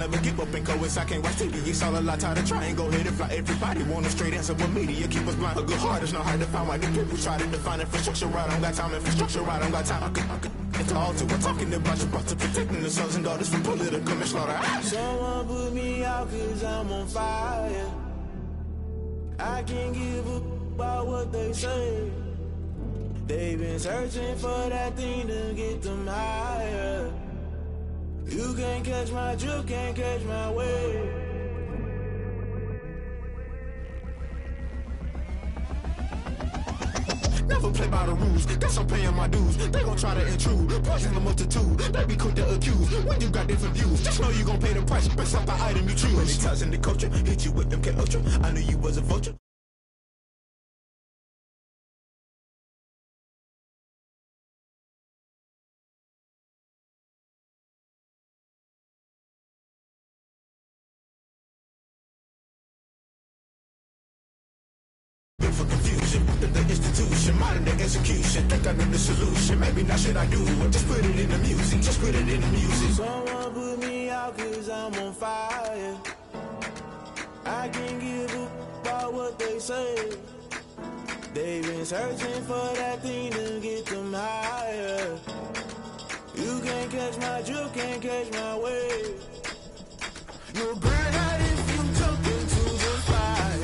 Never give up and go I can't watch TV. It's all a lot tired of trying. Go ahead and fly. Everybody want a straight answer with media. Keep us blind. A good heart is not hard to find. Why the people try to define infrastructure right? I don't got time. Infrastructure right? I don't got time. I could it's all to. We're talking about your brother protecting the sons and daughters from political manslaughter. Someone put me out cause I'm on fire. I can't give up about what they say. They've been searching for that thing to get them higher. You can't catch my drift, can't catch my wave. Never play by the rules, guess I'm paying my dues. They gon' try to intrude, poison the multitude. They be quick to accuse, when you got different views. Just know you gon' pay the price, based off the item you choose. Many times in the culture, hit you with MK Ultra. I knew you was a vulture. For confusion, the institution, modern day execution. Think I know the solution. Maybe not should I do it? Just put it in the music. Just put it in the music. Someone put me out cause I'm on fire. I can't give up about what they say. They've been searching for that thing to get them higher. You can't catch my drift, can't catch my wave. You'll burn out if you jump into the fire.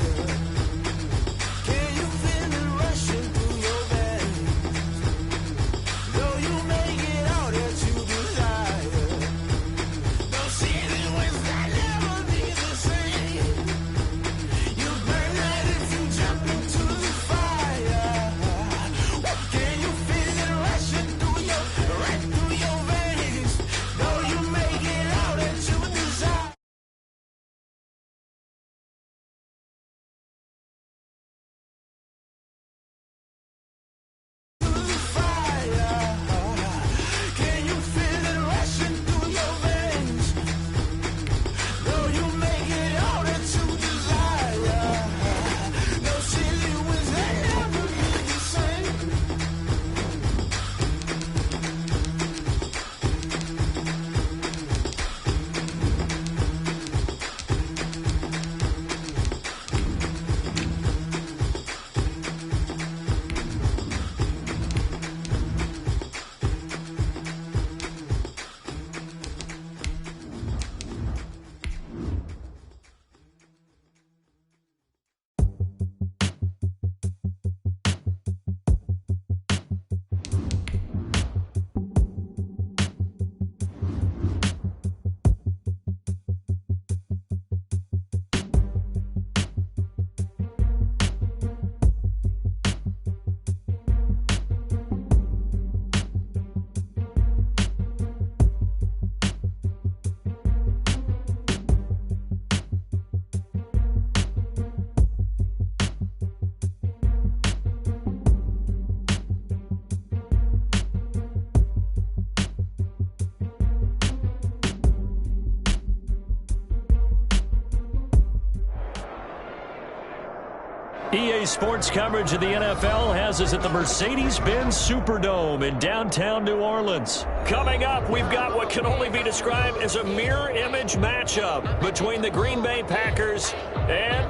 EA Sports coverage of the NFL has us at the Mercedes-Benz Superdome in downtown New Orleans. Coming up, we've got what can only be described as a mirror image matchup between the Green Bay Packers and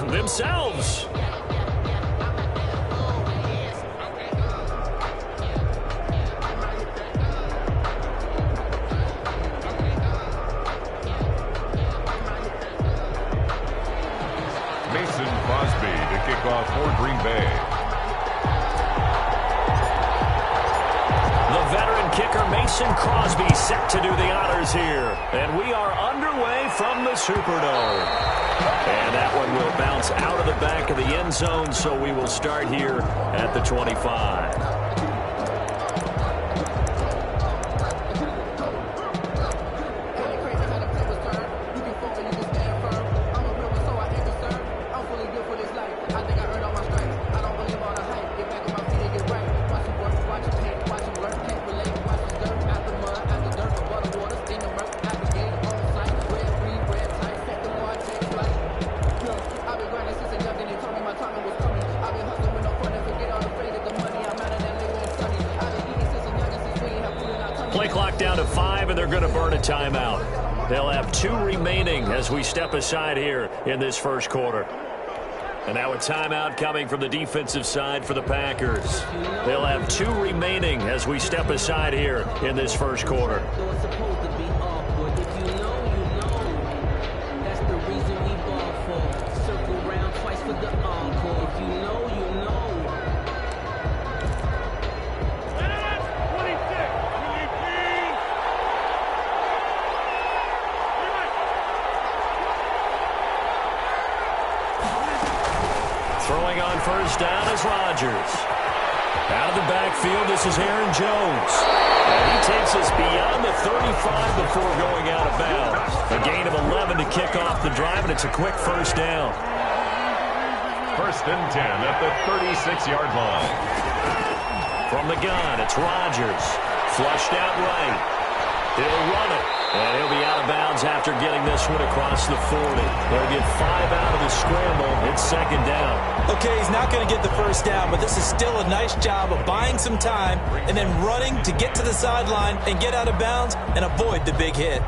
themselves. For Green Bay. The veteran kicker Mason Crosby set to do the honors here. And we are underway from the Superdome. And that one will bounce out of the back of the end zone, so we will start here at the 25. Play clock down to 5, and they're going to burn a timeout. They'll have 2 remaining as we step aside here in this first quarter. And now a timeout coming from the defensive side for the Packers. They'll have 2 remaining as we step aside here in this first quarter. Throwing on first down is Rodgers. Out of the backfield, this is Aaron Jones. And he takes us beyond the 35 before going out of bounds. A gain of 11 to kick off the drive, and it's a quick first down. First and 10 at the 36-yard line. From the gun, it's Rodgers. Flushed out right. He'll run it, and he'll be out of bounds after getting this one across the 40. They'll get 5 out of the scramble. It's second down. Okay, he's not going to get the first down, but this is still a nice job of buying some time and then running to get to the sideline and get out of bounds and avoid the big hit.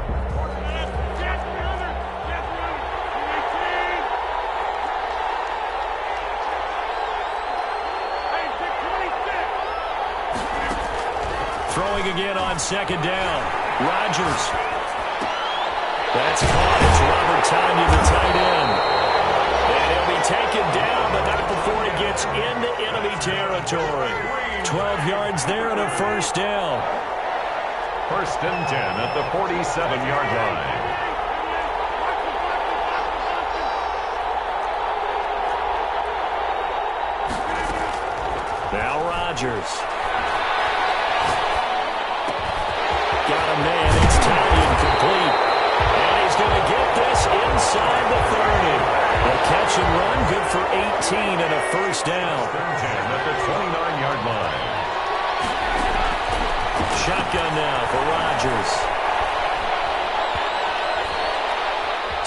Throwing again on second down. Rodgers. That's caught. It's Robert Tonyan, the tight end. And he'll be taken down, but not before he gets into enemy territory. 12 yards there and a first down. First and 10 at the 47-yard line. Now Rodgers. Got a man. It's Tonyan complete. And he's going to get this inside the 30. A catch and run, good for 18 and a first down. First and 10 at the 29-yard line. Shotgun now for Rodgers.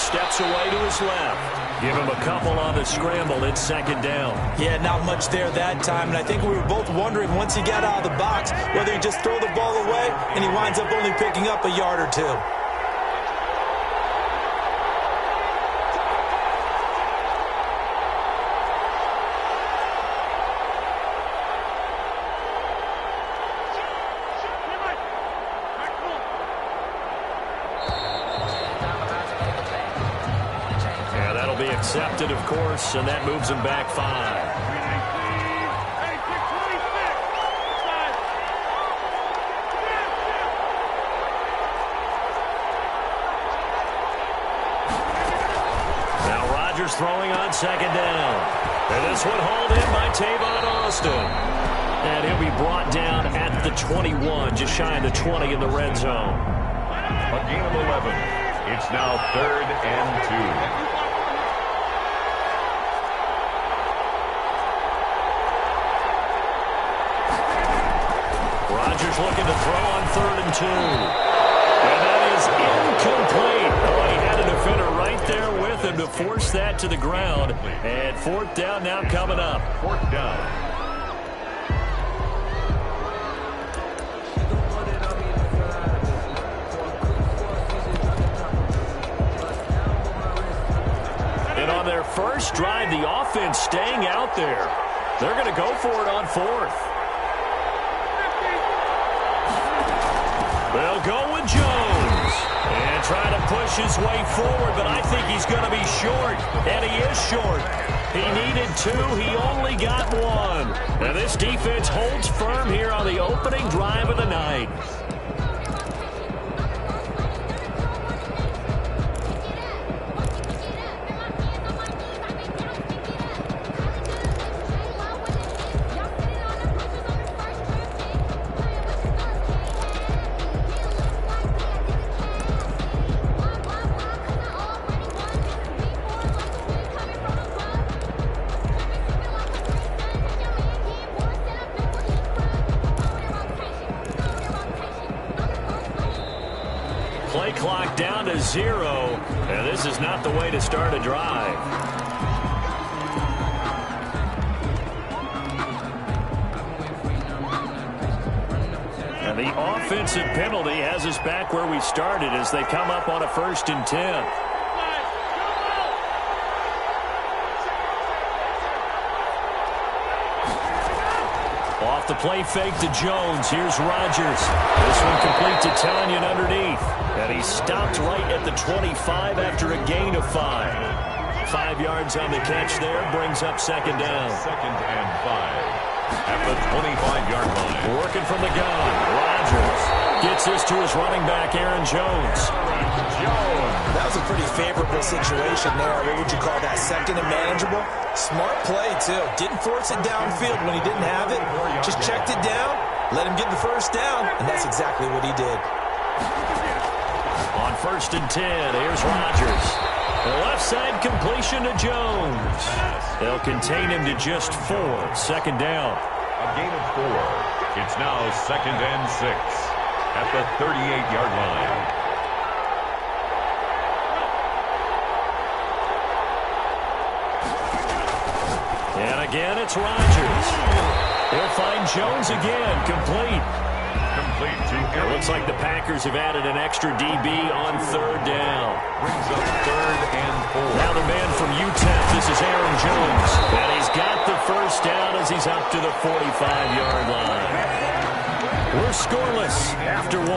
Steps away to his left. Give him a couple on the scramble. It's second down. Yeah, not much there that time. And I think we were both wondering once he got out of the box whether he just throw the ball away and he winds up only picking up a yard or 2. Accepted, of course, and that moves him back 5. Now Rodgers throwing on second down. And this one hauled in by Tavon Austin. And he'll be brought down at the 21, just shy of the 20 in the red zone. A gain of 11. It's now 3rd and 2. Rodgers looking to throw on 3rd and 2. And that is incomplete. Oh, he had a defender right there with him to force that to the ground. And 4th down now coming up. 4th down. And on their first drive, the offense staying out there. They're going to go for it on 4th. They'll go with Jones and try to push his way forward, but I think he's going to be short, and he is short. He needed 2. He only got 1. And this defense holds firm here on the opening drive of the night. Play clock down to 0, and this is not the way to start a drive. And the offensive penalty has us back where we started as they come up on a 1st and 10. Off the play fake to Jones. Here's Rodgers. This one complete to Tanyan underneath. And he stopped right at the 25 after a gain of 5. 5 yards on the catch there. Brings up 2nd down. 2nd and 5. At the 25-yard line. Working from the gun. Rodgers gets this to his running back, Aaron Jones. That was a pretty favorable situation there. What would you call that? 2nd and manageable? Smart play, too. Didn't force it downfield when he didn't have it. Just checked it down, let him get the 1st down, and that's exactly what he did. On 1st and 10, here's Rodgers. The left side completion to Jones. They'll contain him to just 4. 2nd down. A gain of 4. It's now 2nd and 6 at the 38-yard line. And again, it's Rodgers. He'll find Jones again, complete. Complete to It looks like the Packers have added an extra DB on 3rd down. Brings up 3rd and 4. Now the man from UTEP, this is Aaron Jones. And he's got the 1st down as he's up to the 45-yard line. We're scoreless after 1.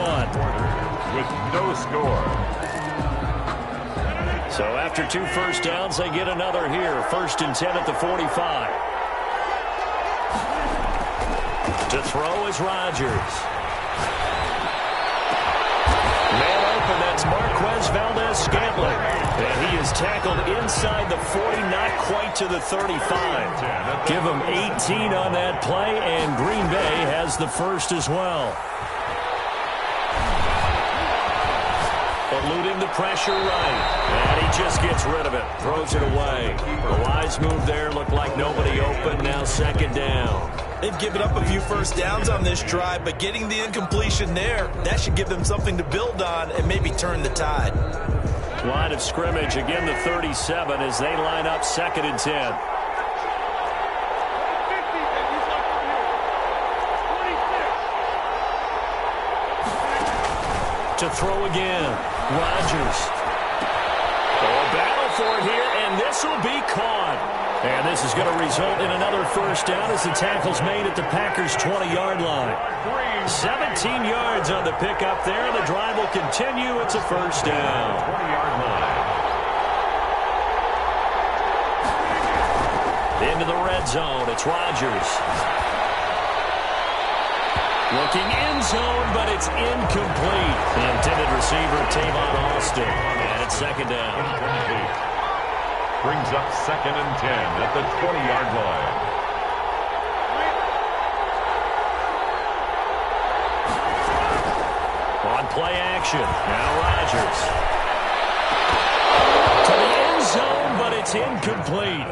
With no score. So after 2 1st downs, they get another here. 1st and 10 at the 45. To throw is Rodgers. Man open, that's Marquez Valdez-Scantling. And he is tackled inside the 40, not quite to the 35. Give him 18 on that play, and Green Bay has the 1st as well. Eluding the pressure right. And he just gets rid of it. Throws it away. The wise move there. Looked like nobody open. Now 2nd down. They've given up a few 1st downs on this drive, but getting the incompletion there, that should give them something to build on and maybe turn the tide. Line of scrimmage. Again, the 37 as they line up 2nd and 10. To throw again. Rodgers. Oh, battle for it here, and this will be caught. And this is going to result in another 1st down as the tackle's made at the Packers' 20-yard line. 17 yards on the pickup there. The drive will continue. It's a 1st down. 20-yard line. Into the red zone. It's Rodgers. Looking end zone, but it's incomplete. The intended receiver, Tavon Austin. And it's 2nd down. Incomplete. Brings up 2nd and 10 at the 20-yard line. On play action. Now Rodgers. To the end zone, but it's incomplete.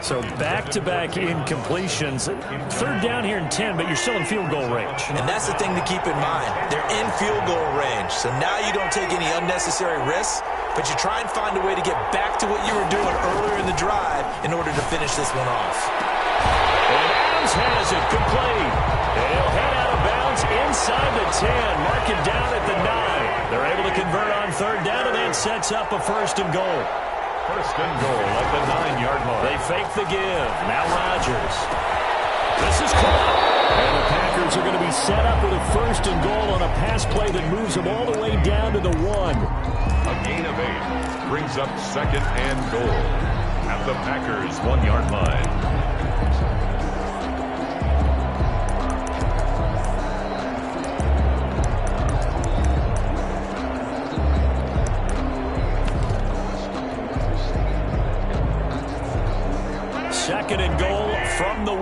So back-to-back incompletions. 3rd down here in 10, but you're still in field goal range. And that's the thing to keep in mind. They're in field goal range. So now you don't take any unnecessary risks, but you try and find a way to get back to what you were doing earlier in the drive in order to finish this one off. And Adams has it complete. And he'll head out of bounds inside the 10. Mark it down at the 9. They're able to convert on 3rd down, and that sets up a 1st and goal. 1st and goal at the 9-yard line. They fake the give. Now Rodgers. This is caught. And the Packers are going to be set up with a 1st and goal on a pass play that moves them all the way down to the 1. A gain of 8 brings up 2nd and goal at the Packers' 1-yard line. Second and goal from the 1.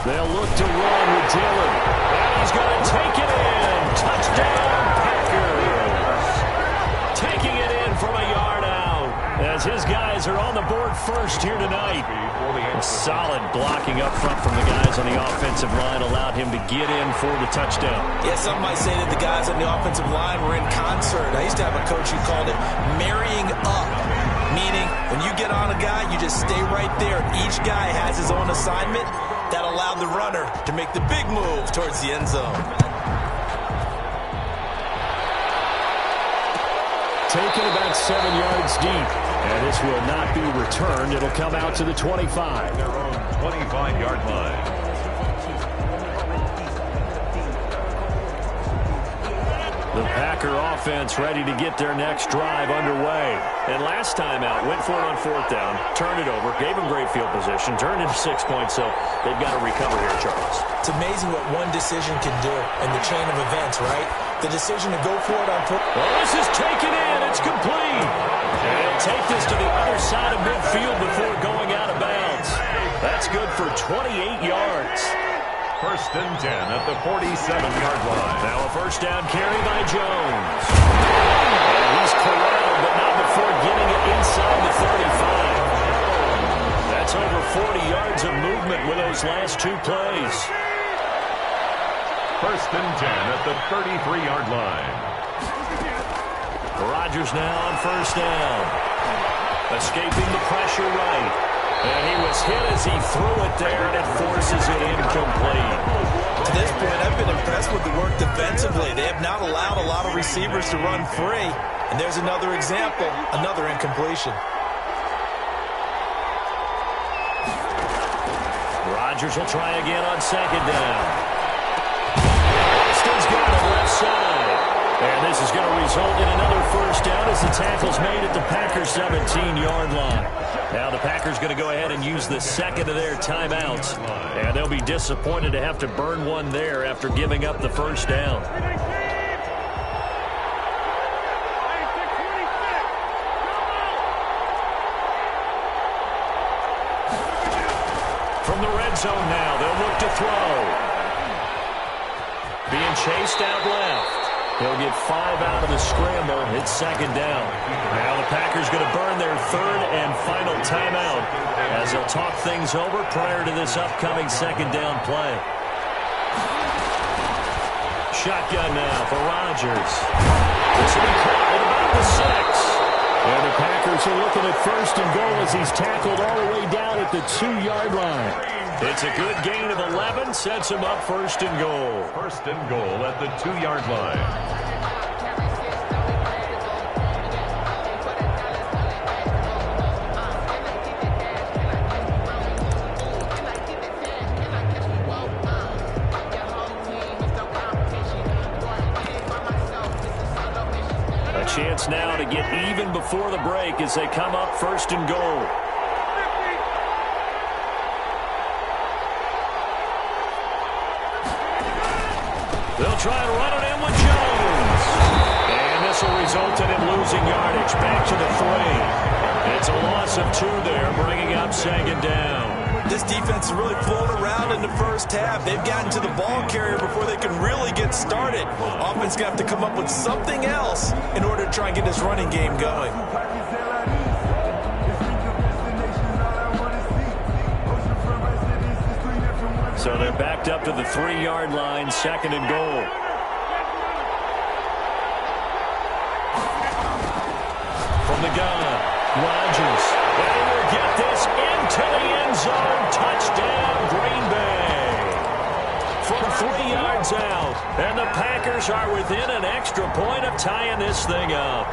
They'll look to run with Dillon. And he's going to take it in. Touchdown, Packers. Taking it in from a yard out as his guys are on the board first here tonight. And solid blocking up front from the guys on the offensive line allowed him to get in for the touchdown. Yeah, some might say that the guys on the offensive line were in concert. I used to have a coach who called it marrying up, meaning when you get on a guy, you just stay right there. Each guy has his own assignment. That allowed the runner to make the big move towards the end zone. Taken about 7 yards deep. And this will not be returned. It'll come out to the 25. Their own 25-yard line. The Packer offense ready to get their next drive underway. And last time out, went for it on 4th down, turned it over, gave them great field position, turned into 6 points, so they've got to recover here, Charles. It's amazing what one decision can do in the chain of events, right? The decision to go for it on... Well, this is taken in. It's complete. And take this to the other side of midfield before going out of bounds. That's good for 28 yards. 1st and 10 at the 47-yard line. Now a first down carry by Jones. And he's corralled, but not before getting it inside the 35. That's over 40 yards of movement with those last 2 plays. 1st and 10 at the 33-yard line. Rodgers now on first down. Escaping the pressure right. And he was hit as he threw it there, and it forces it incomplete. To this point, I've been impressed with the work defensively. They have not allowed a lot of receivers to run free. And there's another example, another incompletion. Rodgers will try again on 2nd down. Austin's got it left side. And this is going to result in another first down as the tackle's made at the Packers' 17-yard line. Now the Packers going to go ahead and use the second of their timeouts. And they'll be disappointed to have to burn one there after giving up the first down. From the red zone now, they'll look to throw. Being chased out left. He'll get 5 out of the scramble. It's 2nd down. Now the Packers going to burn their 3rd and final timeout as they'll talk things over prior to this upcoming 2nd down play. Shotgun now for Rodgers. This will be caught at about the 6. And the Packers are looking at 1st and goal as he's tackled all the way down at the 2-yard line. It's a good gain of 11, sets him up 1st and goal. 1st and goal at the 2-yard line. A chance now to get even before the break as they come up 1st and goal. They'll try to run it in with Jones. And this will result in him losing yardage. Back to the 3. It's a loss of 2 there, bringing up 2nd down. This defense is really flown around in the first half. They've gotten to the ball carrier before they can really get started. Offense going to have to come up with something else in order to try and get this running game going. So they're backed up to the 3-yard line, 2nd and goal. From the gun, Rodgers. And he will get this into the end zone. Touchdown, Green Bay. From 3 yards out. And the Packers are within an extra point of tying this thing up.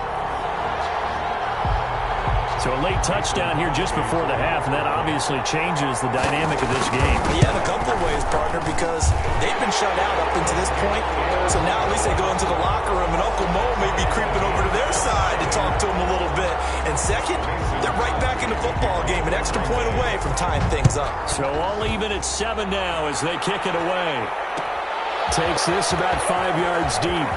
So a late touchdown here just before the half, and that obviously changes the dynamic of this game. Yeah, in a couple of ways, partner, because they've been shut out up until this point. So now at least they go into the locker room, and Uncle Mo may be creeping over to their side to talk to him a little bit. And second, they're right back in the football game, an extra point away from tying things up. So all even at 7 now as they kick it away. Takes this about 5 yards deep.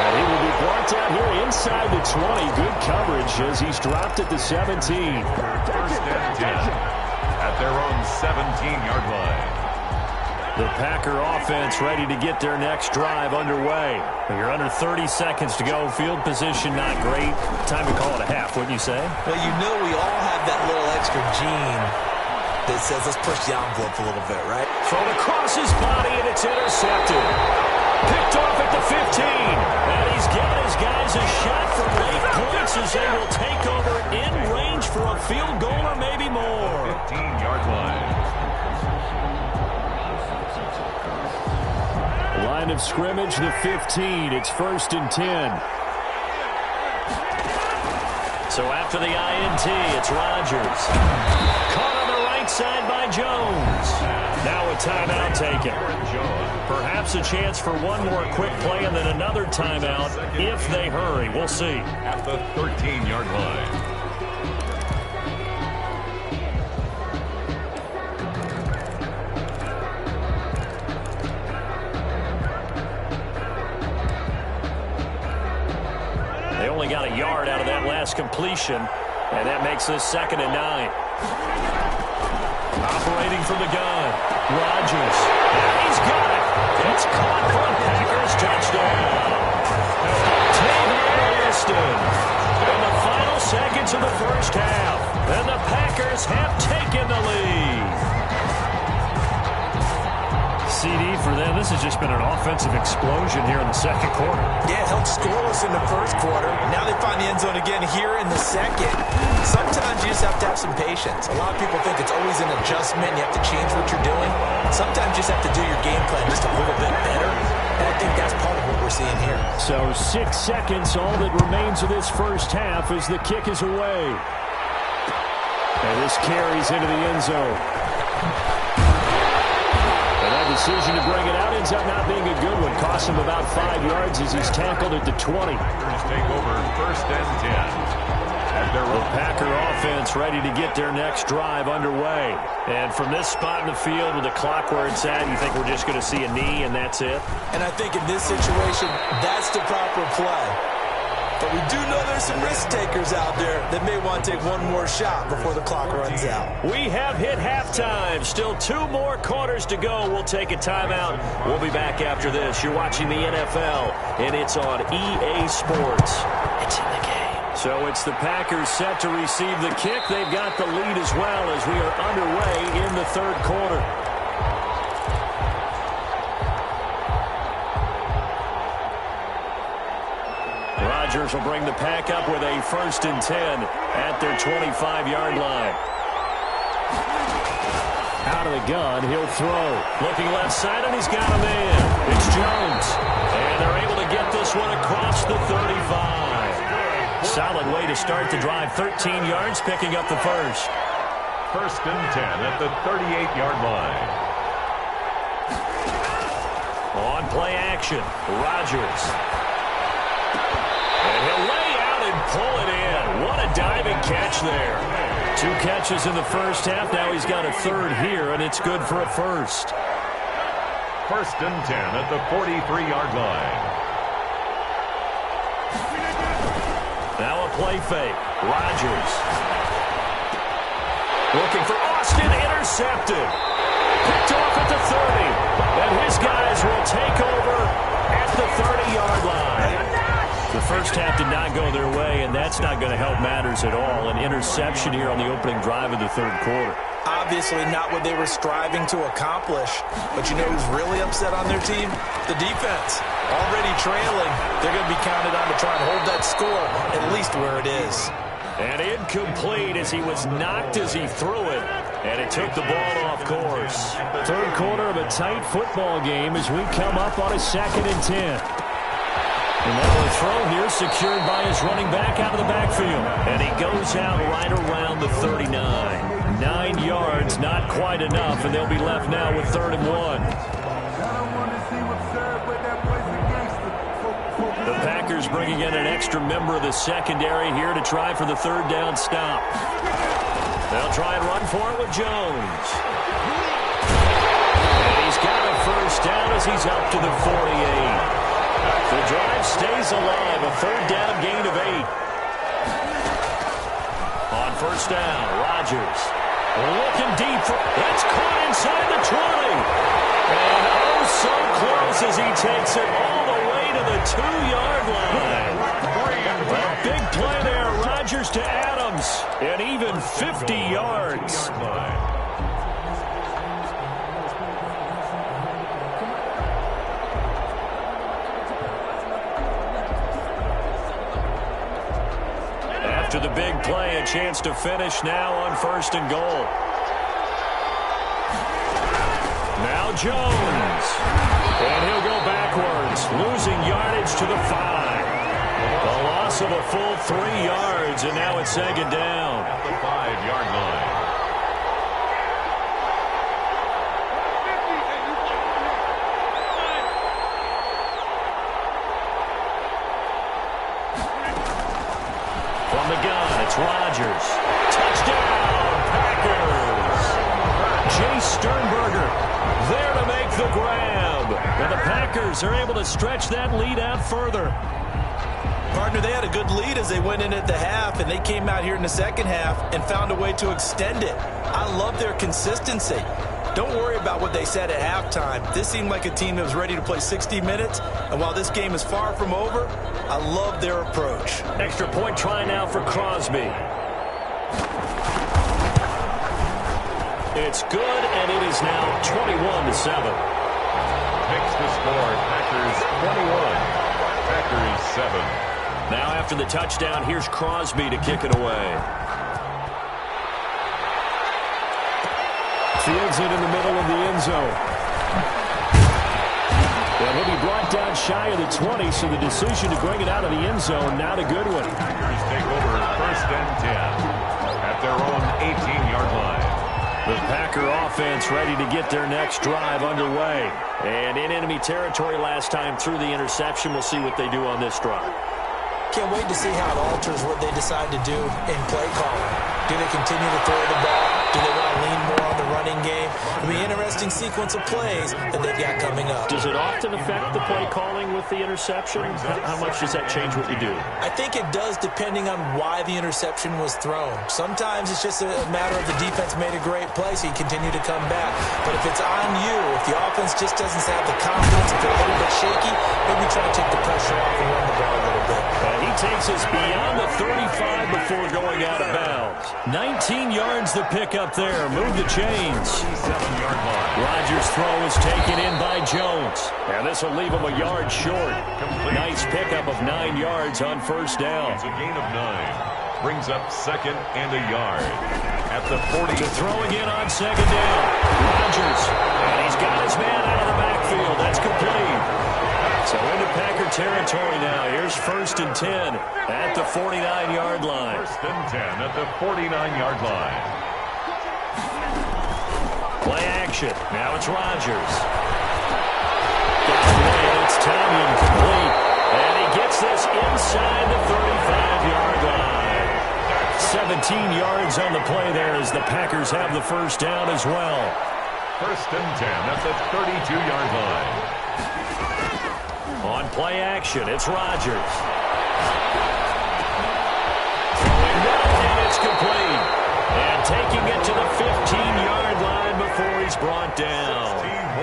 He will be brought down here inside the 20. Good coverage as he's dropped at the 17. 1st and 10 at their own 17-yard line. The Packer offense ready to get their next drive underway. You're under 30 seconds to go. Field position not great. Time to call it a half, wouldn't you say? Well, you know we all have that little extra gene that says let's push the envelope a little bit, right? Thrown across his body, and it's intercepted. Picked off at the 15. And he's given his guys a shot for late points as they will take over in range for a field goal or maybe more. 15-yard line. Line of scrimmage, the 15. It's 1st and 10. So after the INT, it's Rodgers. Caught on the right side by Jones. Now a timeout taken. Perhaps a chance for one more quick play and then another timeout if they hurry. We'll see. At the 13-yard line. They only got a yard out of that last completion, and that makes this 2nd and 9. Operating from the gun, Rodgers. And he's got it. It's caught for a Packers touchdown. Taylor Liston. In the final seconds of the first half, and the Packers have taken the lead. CD for them. This has just been an offensive explosion here in the 2nd quarter. Yeah, held scoreless in the 1st quarter. Now they find the end zone again here in the 2nd. Sometimes you just have to have some patience. A lot of people think it's always an adjustment. You have to change what you're doing. Sometimes you just have to do your game plan just a little bit better. And I think that's part of what we're seeing here. So 6 seconds, all that remains of this first half as the kick is away. And this carries into the end zone. Decision to bring it out ends up not being a good one. Costs him about 5 yards as he's tackled at the 20. Packers take over 1st and 10. The Packer offense ready to get their next drive underway. And from this spot in the field with the clock where it's at, you think we're just going to see a knee and that's it? And I think in this situation, that's the proper play. But we do know there's some risk takers out there that may want to take one more shot before the clock runs out. We have hit halftime. Still 2 more quarters to go. We'll take a timeout. We'll be back after this. You're watching the NFL, and it's on EA Sports. It's in the game. So it's the Packers set to receive the kick. They've got the lead as well as we are underway in the 3rd quarter. Rodgers will bring the Pack up with a 1st and 10 at their 25-yard line. Out of the gun, he'll throw. Looking left side, and he's got a man. It's Jones. And they're able to get this one across the 35. Solid way to start the drive. 13 yards, picking up the first. 1st and 10 at the 38-yard line. On play action, Rodgers. And he'll lay out and pull it in. What a diving catch there. 2 catches in the first half. Now he's got a 3rd here, and it's good for a first. 1st and 10 at the 43-yard line. Now a play fake. Rodgers. Looking for Austin. Intercepted. Picked off at the 30. And his guys will take over at the 30-yard line. The first half did not go their way, and that's not going to help matters at all. An interception here on the opening drive of the 3rd quarter. Obviously not what they were striving to accomplish. But you know who's really upset on their team? The defense. Already trailing. They're going to be counted on to try and hold that score at least where it is. And incomplete as he was knocked as he threw it. And it took the ball off course. 3rd quarter of a tight football game as we come up on a 2nd and 10. And now a throw here secured by his running back out of the backfield. And he goes out right around the 39. 9 yards, not quite enough, and they'll be left now with 3rd and 1. The Packers bringing in an extra member of the secondary here to try for the 3rd down stop. They'll try and run for it with Jones. And he's got a 1st down as he's up to the 48. The drive stays alive, a 3rd down gain of 8. On 1st down, Rodgers looking deep. That's caught inside the 20. And oh, so close as he takes it all the way to the 2-yard line. A big play there, Rodgers to Adams. and even 50 yards. After the big play, a chance to finish now on 1st and goal. Now Jones. And he'll go backwards, losing yardage to the 5. A loss of a full 3 yards, and now it's 2nd down. At the 5-yard line. From the gun, it's Rodgers. Touchdown, Packers. Jay Sternberger there to make the grab. And the Packers are able to stretch that lead out further. Partner, they had a good lead as they went in at the half, and they came out here in the 2nd half and found a way to extend it. I love their consistency. Don't worry about what they said at halftime. This seemed like a team that was ready to play 60 minutes, and while this game is far from over, I love their approach. Extra point try now for Crosby. It's good, and it is now 21-7. Makes the score. Packers 21. Packers 7. Now after the touchdown, here's Crosby to kick it away. Fields it in the middle of the end zone. And he'll be brought down shy of the 20, so the decision to bring it out of the end zone, not a good one. Packers take over 1st and 10 at their own 18-yard line. The Packer offense ready to get their next drive underway. And in enemy territory last time through the interception. We'll see what they do on this drive. Can't wait to see how it alters what they decide to do in play calling. Do they continue to throw the ball? Do they want to lean more on the running game? It'll be an interesting sequence of plays that they've got coming up. Does it often affect the play calling with the interception? How much does that change what you do? I think it does, depending on why the interception was thrown. Sometimes it's just a matter of the defense made a great play, so you continue to come back. But if it's on you, if the offense just doesn't have the confidence, if they're a little bit shaky, maybe try to take the pressure off and run the ball a little bit. And he takes us beyond the 35 before going out of bounds. 19 yards the pickup there. Move the chains. 7-yard line. Rodgers' throw is taken in by Jones. And this will leave him a yard short. Nice pickup of 9 yards on 1st down. It's a gain of 9. Brings up 2nd and a yard. At the 40. To throw again on 2nd down. Rodgers. And he's got his man out of the backfield. That's complete. So into Packer territory now. Here's 1st and 10 at the 49-yard line. 1st and 10 at the 49-yard line. Play action. Now it's Rodgers. Got away, and it's Tomlin incomplete. And he gets this inside the 35-yard line. 17 yards on the play there as the Packers have the 1st down as well. 1st and 10 at the 32-yard line. On play action, it's Rodgers. Throwing down, and it's complete. And taking it to the 15-yard line before he's brought down.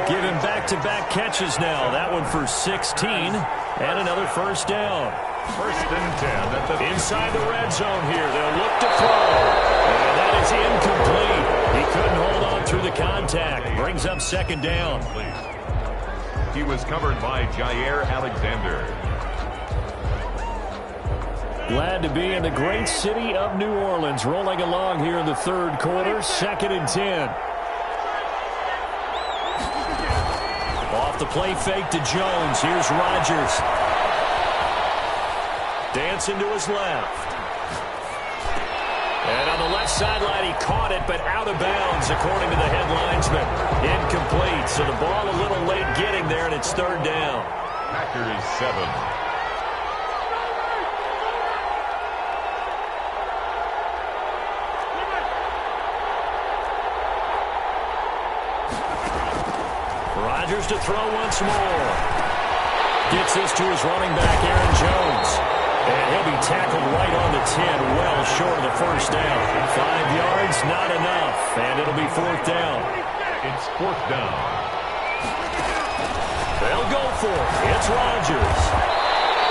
Giving back-to-back catches now. That one for 16, and another 1st down. 1st and 10 at the inside the red zone here. They'll look to throw. And that is incomplete. He couldn't hold on through the contact. Brings up 2nd down. He was covered by Jair Alexander. Glad to be in the great city of New Orleans. Rolling along here in the 3rd quarter. 2nd and 10. Off the play fake to Jones. Here's Rodgers. Dancing to his left. And on the left sideline, he caught it, but out of bounds, according to the head linesman. Incomplete. So the ball a little late getting there, and it's 3rd down. Packers 7. Rodgers to throw once more. Gets this to his running back, Aaron Jones. And he'll be tackled right on the 10, well short of the 1st down. 5 yards, not enough. And it'll be 4th down. It's 4th down. They'll go for it. It's Rodgers.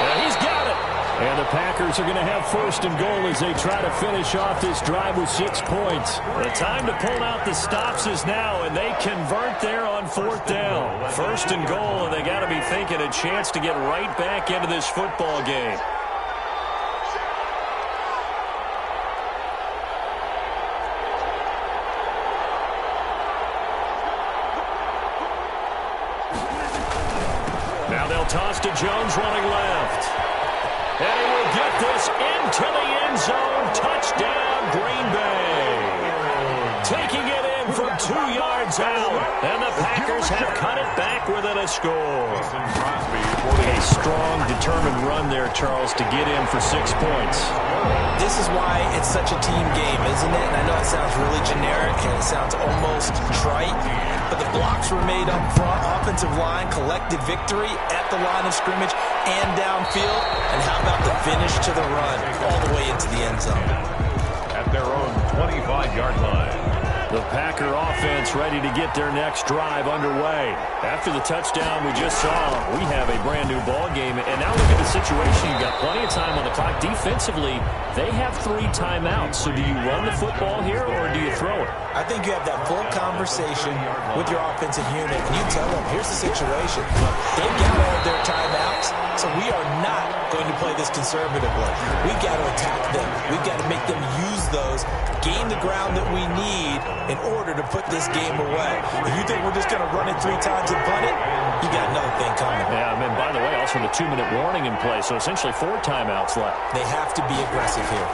And he's got it. And the Packers are going to have first and goal as they try to finish off this drive with 6 points. The time to pull out the stops is now, and they convert there on 4th down. First and goal, and they got to be thinking a chance to get right back into this football game. Now they'll toss to Jones running left. And he will get this into the end zone. Touchdown, Green Bay. Taking it in from 2 yards out. And the Packers have cut it back within a score. A strong, determined run there, Charles, to get in for 6 points. This is why it's such a team game, isn't it? And I know it sounds really generic and it sounds almost trite, but the blocks were made up front. Offensive line collected victory at the line of scrimmage and downfield. And how about the finish to the run all the way into the end zone? At their own 25-yard line. The Packer offense ready to get their next drive underway. After the touchdown we just saw, we have a brand new ball game. And now look at the situation. You've got plenty of time on the clock. Defensively, they have 3 timeouts. So do you run the football here or do you throw it? I think you have that full conversation with your offensive unit, and you tell them, here's the situation. They've got all of their timeouts, so we are not going to play this conservatively. We've got to attack them. We've got to make them use those, gain the ground that we need in order to put this game away. If you think we're just going to run it 3 times and punt it, you got another thing coming. Yeah, I mean, by the way, also the 2-minute warning in play, so essentially 4 timeouts left. They have to be aggressive here.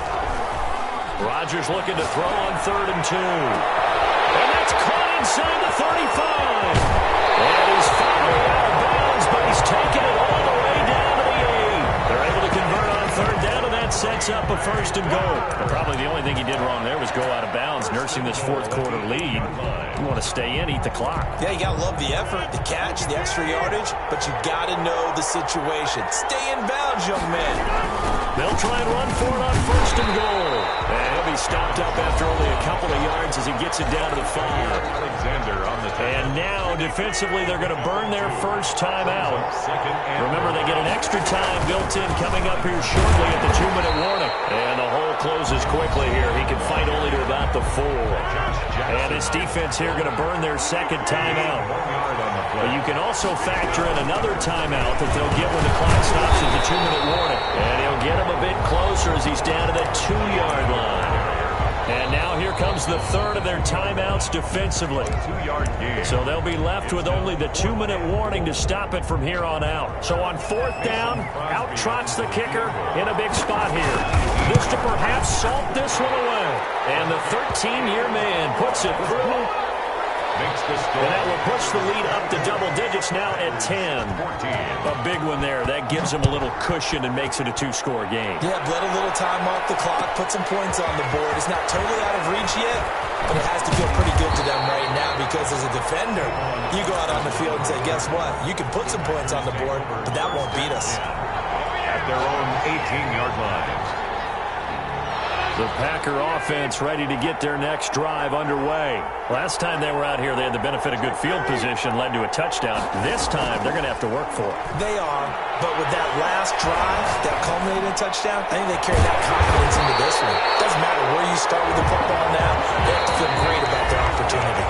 Rodgers looking to throw on 3rd and 2. And that's caught inside the 35. And he's finally out of bounds, but he's taking it all the way down to the 8. They're able to convert on 3rd down, and that sets up a 1st and goal. And probably the only thing he did wrong there was go out of bounds, nursing this 4th quarter lead. You want to stay in, eat the clock. Yeah, you got to love the effort, the catch, the extra yardage, but you got to know the situation. Stay in bounds, young man. They'll try and run for it on 1st and goal. And he'll be stopped up after only a couple of yards as he gets it down to the 5. Alexander on the tackle. And now, defensively, they're going to burn their first time out. Remember, they get an extra time built in coming up here shortly at the 2-minute warning. And the hole closes quickly here. He can fight only to about the 4. And his defense here going to burn their second timeout. But you can also factor in another timeout that they'll get when the clock stops at the 2-minute warning. And he'll get him a bit closer as he's down to the 2-yard line. And now here comes the 3rd of their timeouts defensively. 2-yard gain. So they'll be left with only the 2-minute warning to stop it from here on out. So on 4th down, out trots the kicker in a big spot here. This to perhaps salt this one away. And the 13-year man puts it through. Makes the And that will push the lead up to double digits now at 10. A big one there. That gives them a little cushion and makes it a 2-score game. Yeah, bled a little time off the clock, put some points on the board. It's not totally out of reach yet, but it has to feel pretty good to them right now because as a defender, you go out on the field and say, guess what? You can put some points on the board, but that won't beat us. At their own 18-yard line. The Packer offense ready to get their next drive underway. Last time they were out here, they had the benefit of good field position, led to a touchdown. This time, they're going to have to work for it. They are, but with that last drive, that culminating touchdown, I think they carry that confidence into this one. Doesn't matter where you start with the football now, they have to feel great about their opportunity.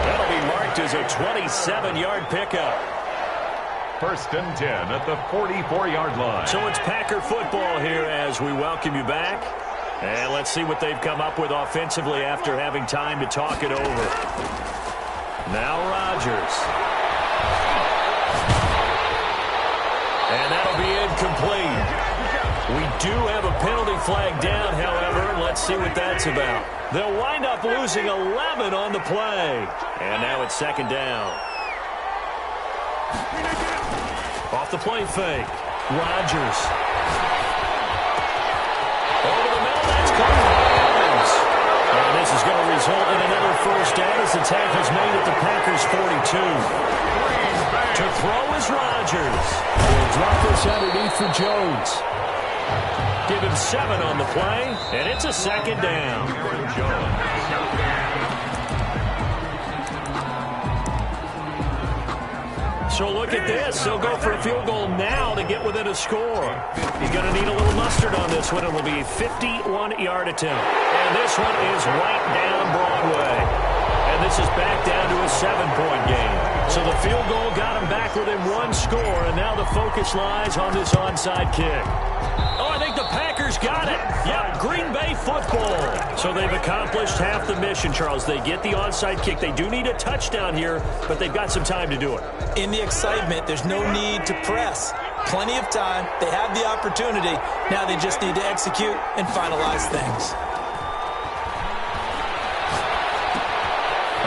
That'll be marked as a 27-yard pickup. 1st and 10 at the 44-yard line. So it's Packer football here as we welcome you back. And let's see what they've come up with offensively after having time to talk it over. Now Rodgers. And that'll be incomplete. We do have a penalty flag down, however. Let's see what that's about. They'll wind up losing 11 on the play. And now it's 2nd down. Off the play fake. Rodgers. Over the middle, that's caught. And this is going to result in another 1st down as the tackle's made at the Packers' 42. To throw is Rodgers. He'll drop this underneath for Jones. Give him 7 on the play, and it's a 2nd down. So look at this. He'll go for a field goal now to get within a score. He's going to need a little mustard on this one. It will be a 51-yard attempt. And this one is right down Broadway. And this is back down to a 7-point game. So the field goal got him back within one score, and now the focus lies on this onside kick. Oh, I think the Packers got it. Yep, Green Bay football. So they've accomplished half the mission, Charles. They get the onside kick. They do need a touchdown here, but they've got some time to do it. In the excitement, there's no need to press. Plenty of time. They have the opportunity. Now they just need to execute and finalize things.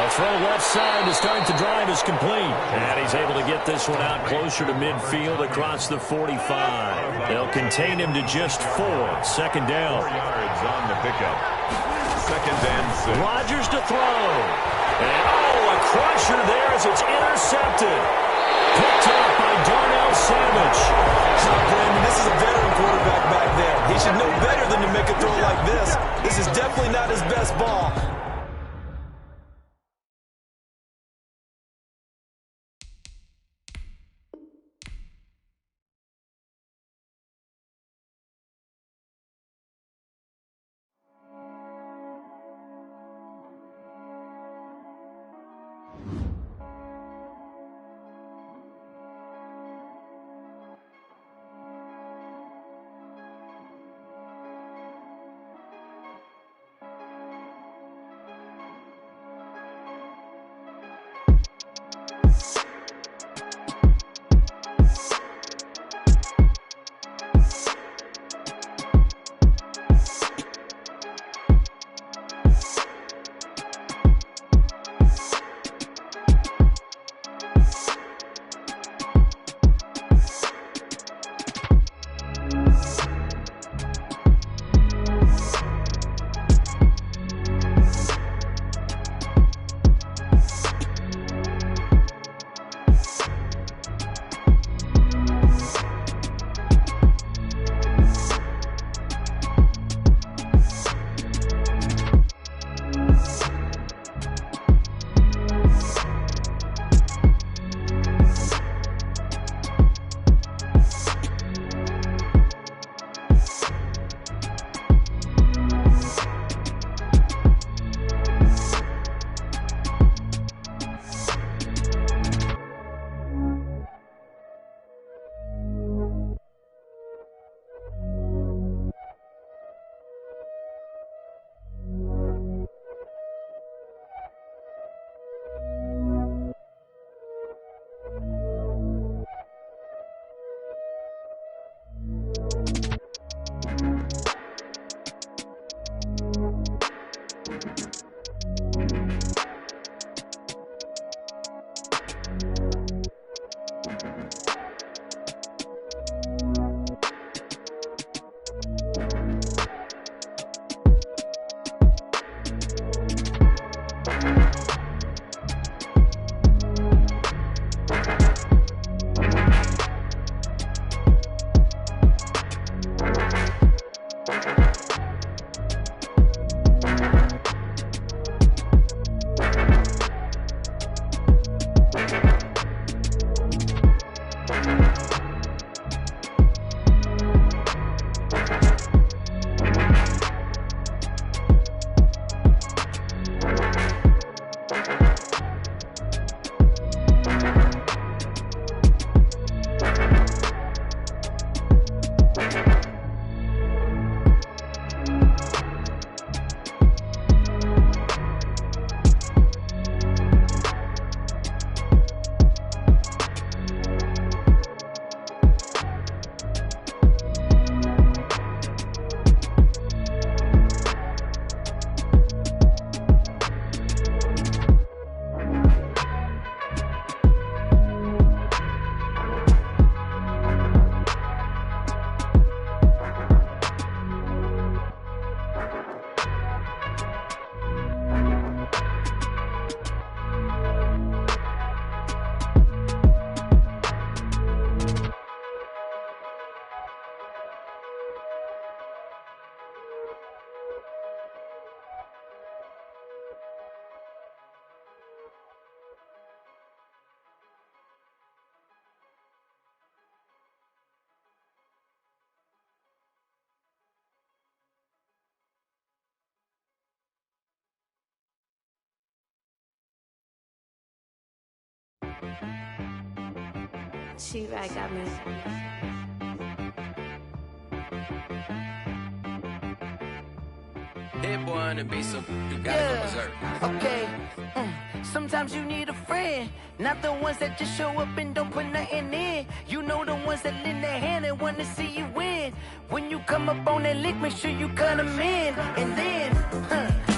A throw left side to start the drive is complete. And he's able to get this one out closer to midfield across the 45. They'll contain him to just 4. Second down. 4 yards on the pickup. Second and 6. Rodgers to throw. And a crusher there as it's intercepted. Picked up by Darnell Savage. Brandon, this is a veteran quarterback back there. He should know better than to make a throw like this. This is definitely not his best ball. She-Rag got me. Hit boy on the beat, so you gotta go berserk. Okay. Sometimes you need a friend, not the ones that just show up and don't put nothing in. You know the ones that lend their hand and wanna see you win. When you come up on that lick, make sure you cut them in. And then,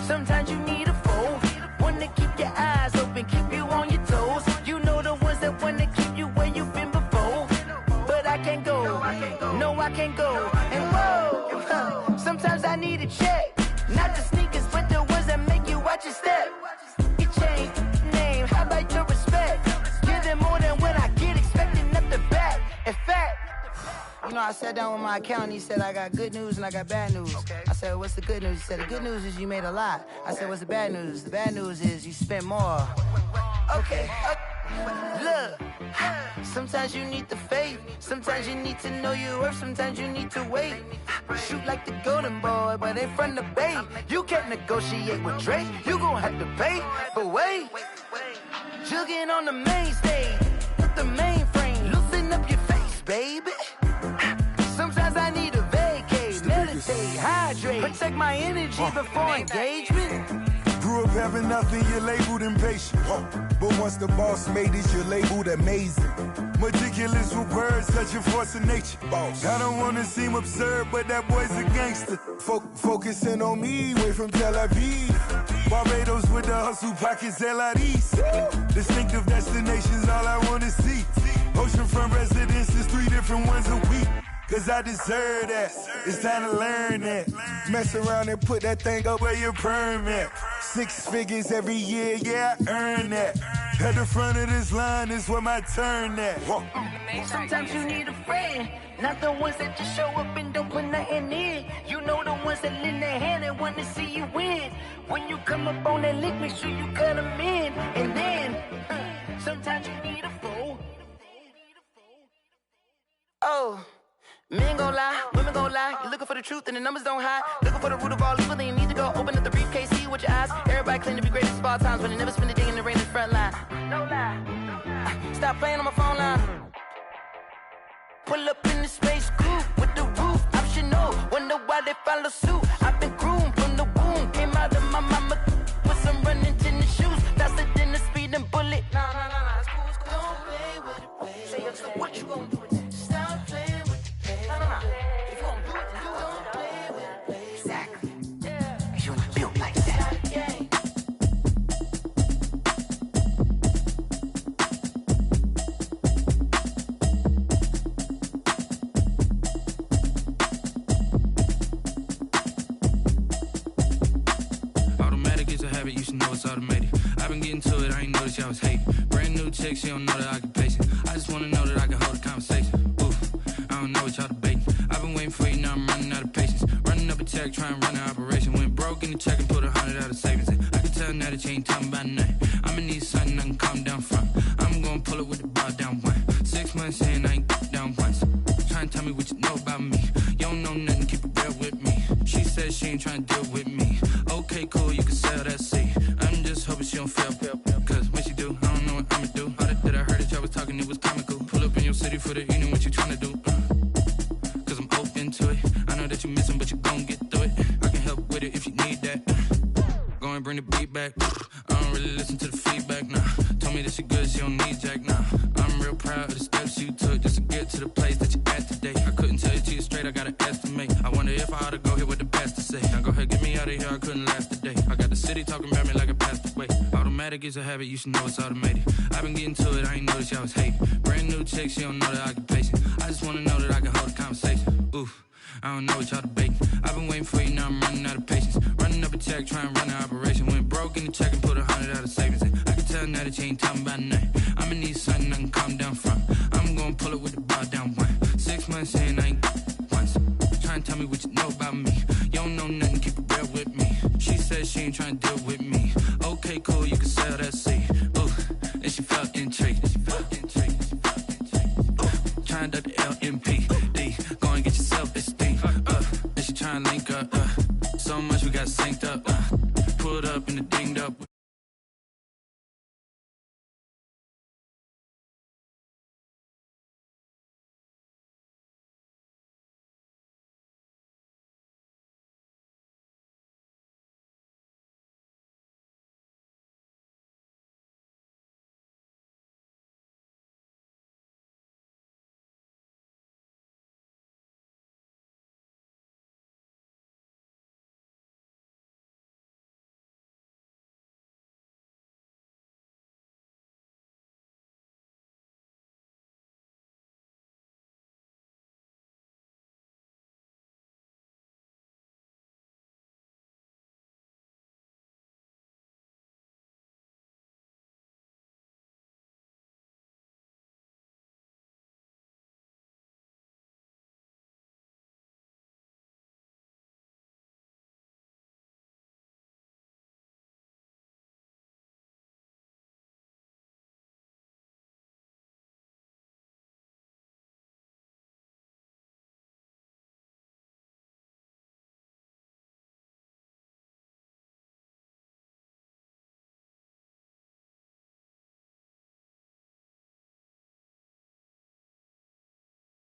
sometimes you need a foe, one to keep your eyes open, keep you on your toes. You know the ones that wanna keep you where you've been before. But I can't go, no I can't go. And whoa, sometimes I need a check, not the sneakers, but the ones that make you watch your step. Change name, how about your respect? Give them more than what I get, expecting nothing back. In fact, you know, I sat down with my accountant, he said, I got good news and I got bad news. Okay. I said, what's the good news? He said, the good news is you made a lot. I said, what's the bad news? The bad news is you spent more. Okay. Look, sometimes you need the faith, sometimes you need to know your worth, sometimes you need to wait. Shoot like the golden boy, but ain't from the bay. You can't negotiate with Drake, you gon' have to pay. But wait, jugging on the main stage, with the mainframe, loosen up your face, baby. Sometimes I need a vacate, meditate, hydrate, protect my energy before engagement. Grew up having nothing, you're labeled impatient. But once the boss made it, you're labeled amazing. Meticulous with words, such a force of nature. I don't wanna seem absurd, but that boy's a gangster. Focusing on me, way from Tel Aviv. Barbados with the hustle pockets, LIDs. Distinctive destinations, all I wanna see. Oceanfront residences, 3 different ones a week. Cause I deserve that, it's time to learn that. Mess around and put that thing up where your permit. 6 figures every year, yeah, I earn that. At the front of this line is where my turn at. Sometimes you need a friend, not the ones that just show up and don't put nothing in. You know the ones that lend their hand and want to see you win. When you come up on that lick, make sure you cut them in. And then, sometimes you need a foe. Oh. Men gon' lie, women gon' lie. You're looking for the truth and the numbers don't hide. Looking for the root of all evil, then you need to go open up the briefcase, see with your eyes. Everybody claim to be greatest of all times, but they never spend a day in the rain in the front line. No lie. Stop playing on my phone line. Pull up in the space coupe with the roof optional. Wonder why they follow suit. I've been groomed from the womb. Came out of my mama with some running tennis shoes. Faster than the speeding bullet. Nah, it's cool, it's cool. Don't play with it, baby. Say so what you gon' do? Stop playing with it. If you gon' do it, then don't play with it, baby. Exactly. Yeah. Cause you ain't built like that. Automatic is a habit, you should know it's automated. I've been getting to it, I ain't noticed y'all was hating. Brand new chick, she don't know that I can pace it. I just wanna know that I can hold a conversation. Oof, I don't know what y'all debating. I've been waiting for you, now I'm running out of patience. Running up a check, trying to run an operation. Went broke in the check and put 100 out of savings in. I can tell now that you ain't talking about nothing. I'ma need something I can calm down from. I'm gonna pull it with the bar down one. 6 months in, I ain't down once. Trying to tell me what you know about me. You don't know nothing, keep it real with me. She said she ain't trying to deal with me. Okay, cool, you can sell that seat. I'm just hoping she don't fail. Cause when she do, I don't know what I'ma do. All that I heard that y'all was talking, it was comical. Pull up in your city for the evening, what you trying to do? Cause I'm open to it. I know that you missing, but you gon' get through it. I can help with it if you need that. Go and bring the beat back. I don't really listen to the feedback, nah. Told me that she good, she don't need jack, nah. I'm real proud of the steps you took just to get to the place that you're at today. I couldn't tell you to you straight, I gotta estimate. I wonder if I ought to go here with the best to say. Now go ahead, get me out of here, I couldn't last a day. I got the city talking about me like I passed away. Automatic is a habit, you should know it's automated. I've been getting to it, I ain't noticed y'all was hating. Brand new chick, she don't know that I can pace it. I just wanna know that I can hold a conversation. Oof, I don't know what y'all debating. I've been waiting for you, now I'm running out of patience. Running up a check, trying to run an operation. Went broke in the check and put 100 out of savings in. I can tell now that you ain't talking about nothing.